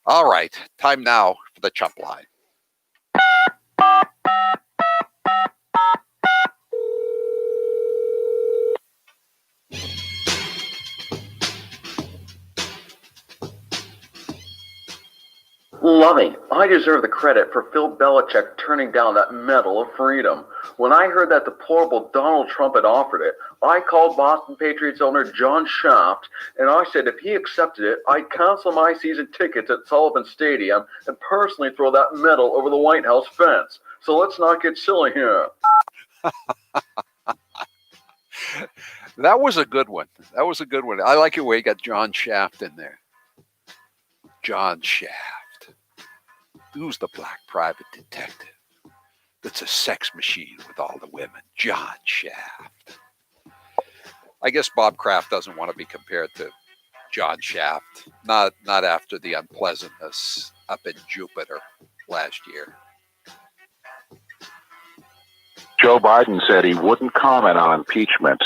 All right, time now for the chump line. Loving, I deserve the credit for Phil Belichick turning down that Medal of Freedom. When I heard that deplorable Donald Trump had offered it, I called Boston Patriots owner John Shaft, and I said if he accepted it, I'd cancel my season tickets at Sullivan Stadium and personally throw that medal over the White House fence. So let's not get silly here. That was a good one. I like it where you got John Shaft in there. John Shaft. Who's the black private detective that's a sex machine with all the women? John Shaft. I guess Bob Kraft doesn't want to be compared to John Shaft. Not after the unpleasantness up in Jupiter last year. Joe Biden said he wouldn't comment on impeachment,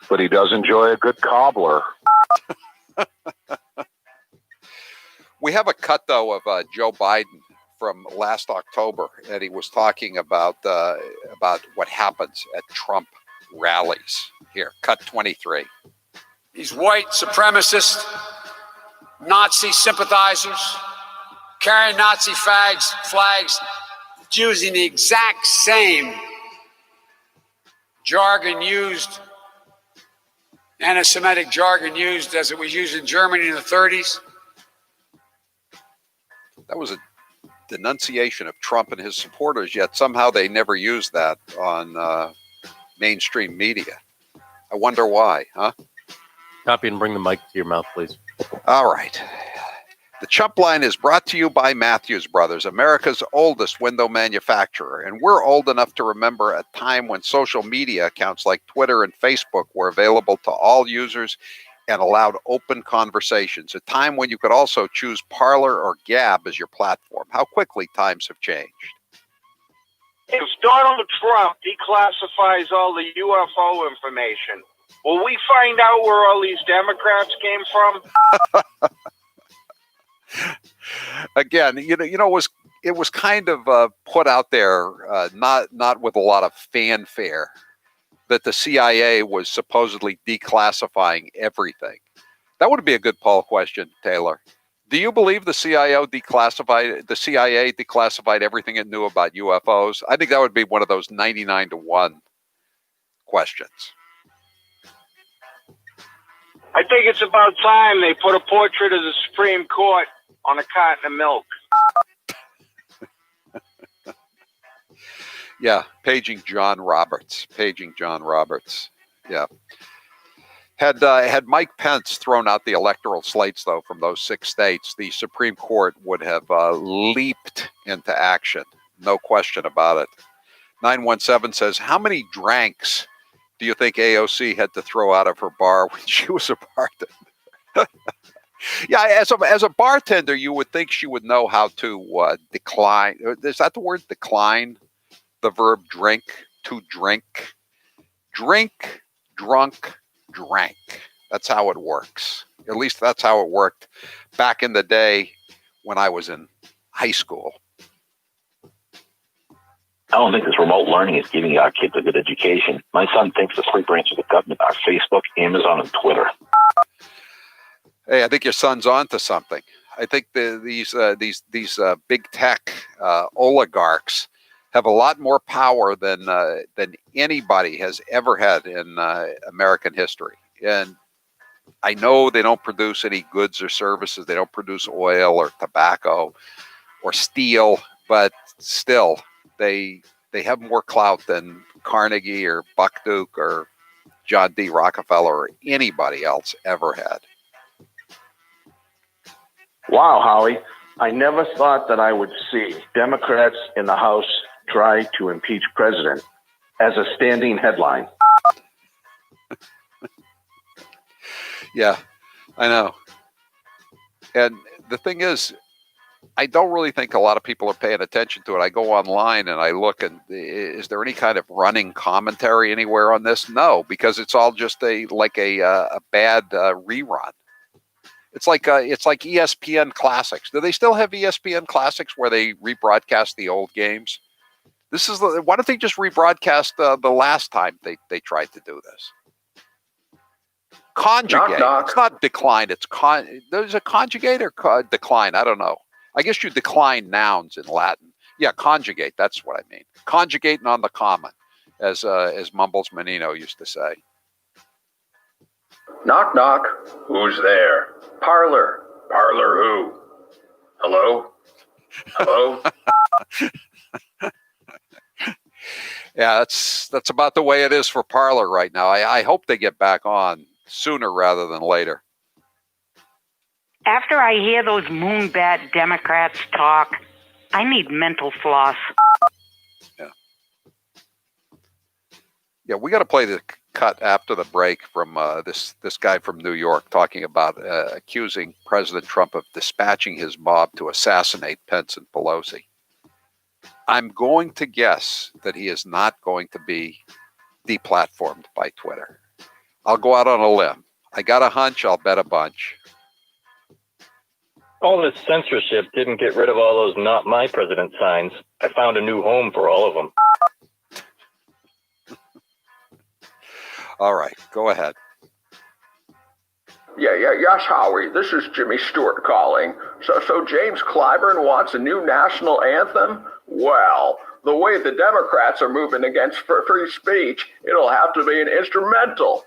but he does enjoy a good cobbler. We have a cut, though, of Joe Biden from last October, and he was talking about what happens at Trump rallies. Here, cut 23. These white supremacist, Nazi sympathizers, carrying Nazi flags, using the exact same jargon used, anti-Semitic jargon used as it was used in Germany in the 30s. That was a denunciation of Trump and his supporters, yet somehow they never used that on mainstream media. I wonder why, huh? Copy and bring the mic to your mouth, please. All right. The Chump Line is brought to you by Matthews Brothers, America's oldest window manufacturer. And we're old enough to remember a time when social media accounts like Twitter and Facebook were available to all users and allowed open conversations, a time when you could also choose Parler or Gab as your platform. How quickly times have changed. If Donald Trump declassifies all the UFO information, will we find out where all these Democrats came from? Again, it was kind of put out there, not with a lot of fanfare, that the CIA was supposedly declassifying everything. That would be a good poll question, Taylor. Do you believe the CIA declassified everything it knew about UFOs? I think that would be one of those 99-1 questions. I think it's about time they put a portrait of the Supreme Court on a carton of milk. Yeah, paging John Roberts. Yeah. Had Mike Pence thrown out the electoral slates, though, from those 6 states, the Supreme Court would have leaped into action. No question about it. 917 says, how many drinks do you think AOC had to throw out of her bar when she was a bartender? Yeah, as a bartender, you would think she would know how to decline. Is that the word, decline? The verb drink, to drink. Drink, drunk, drank. That's how it works. At least that's how it worked back in the day when I was in high school. I don't think this remote learning is giving our kids a good education. My son thinks the three branches of the government are Facebook, Amazon, and Twitter. Hey, I think your son's onto something. I think these big tech oligarchs have a lot more power than anybody has ever had in American history. And I know they don't produce any goods or services. They don't produce oil or tobacco or steel, but still, they have more clout than Carnegie or Buck Duke or John D. Rockefeller or anybody else ever had. Wow, Howie. I never thought that I would see Democrats in the House try to impeach president as a standing headline. Yeah, I know. And the thing is, I don't really think a lot of people are paying attention to it. I go online and I look, and is there any kind of running commentary anywhere on this? No, because it's all just a bad rerun. It's like ESPN Classics. Do they still have ESPN Classics where they rebroadcast the old games? Why don't they just rebroadcast the last time they tried to do this? Conjugate. Knock, knock. It's not decline. There's a conjugate or decline. I don't know. I guess you decline nouns in Latin. Yeah, conjugate. That's what I mean. Conjugating on the common, as Mumbles Menino used to say. Knock, knock. Who's there? Parlor. Parlor who? Hello? Hello? Yeah, that's about the way it is for Parler right now. I hope they get back on sooner rather than later. After I hear those moonbat Democrats talk, I need mental floss. Yeah, we got to play the cut after the break from this guy from New York talking about accusing President Trump of dispatching his mob to assassinate Pence and Pelosi. I'm going to guess that he is not going to be deplatformed by Twitter. I'll go out on a limb. I got a hunch. I'll bet a bunch. All this censorship didn't get rid of all those "not my president" signs. I found a new home for all of them. All right, go ahead. Yes, Howie. This is Jimmy Stewart calling. So James Clyburn wants a new national anthem? Well, the way the Democrats are moving against free speech, it'll have to be an instrumental.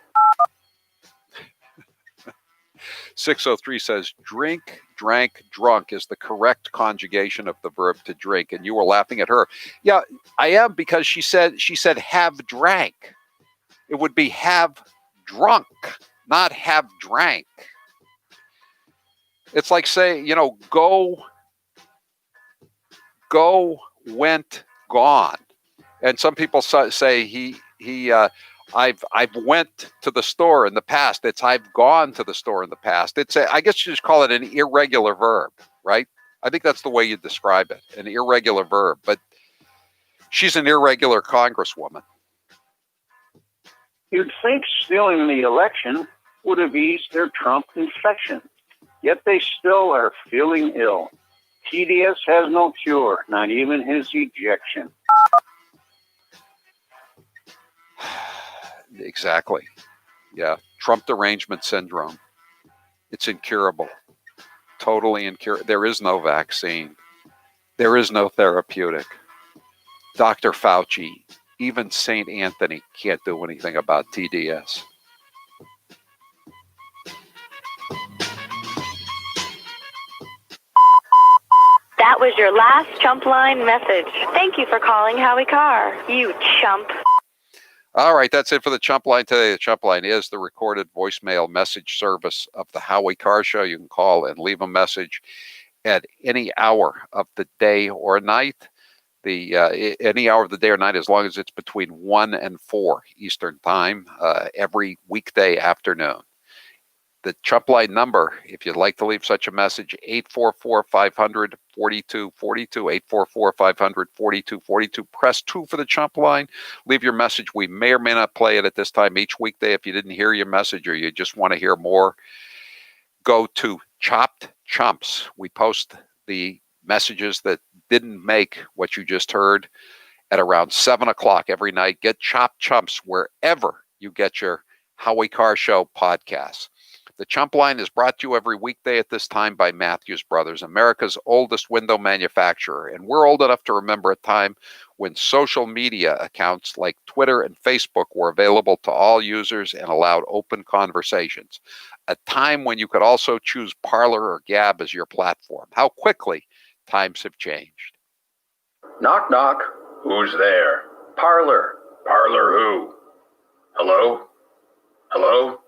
603 says, drink, drank, drunk is the correct conjugation of the verb to drink. And you were laughing at her. Yeah, I am, because she said have drank. It would be have drunk, not have drank. It's like saying, go, went, gone. And some people say I've went to the store in the past. It's I've gone to the store in the past. I guess you just call it an irregular verb, right? I think that's the way you describe it, an irregular verb. But she's an irregular congresswoman. You'd think stealing the election would have eased their Trump infection, yet they still are feeling ill. TDS has no cure, not even his ejection. Exactly. Yeah. Trump derangement syndrome. It's incurable. Totally incurable. There is no vaccine. There is no therapeutic. Dr. Fauci, even St. Anthony can't do anything about TDS. That was your last Chump Line message. Thank you for calling Howie Carr, you chump. All right, that's it for the Chump Line today. The Chump Line is the recorded voicemail message service of the Howie Carr Show. You can call and leave a message at any hour of the day or night. Any hour of the day or night, as long as it's between 1 and 4 Eastern Time, every weekday afternoon. The Chump Line number, if you'd like to leave such a message, 844-500-4242, 844-500-4242. Press 2 for the Chump Line. Leave your message. We may or may not play it at this time each weekday. If you didn't hear your message or you just want to hear more, go to Chopped Chumps. We post the messages that didn't make what you just heard at around 7 o'clock every night. Get Chopped Chumps wherever you get your Howie Carr Show podcasts. The Chump Line is brought to you every weekday at this time by Matthews Brothers, America's oldest window manufacturer. And we're old enough to remember a time when social media accounts like Twitter and Facebook were available to all users and allowed open conversations. A time when you could also choose Parler or Gab as your platform. How quickly times have changed. Knock, knock. Who's there? Parlor. Parlor who? Hello? Hello?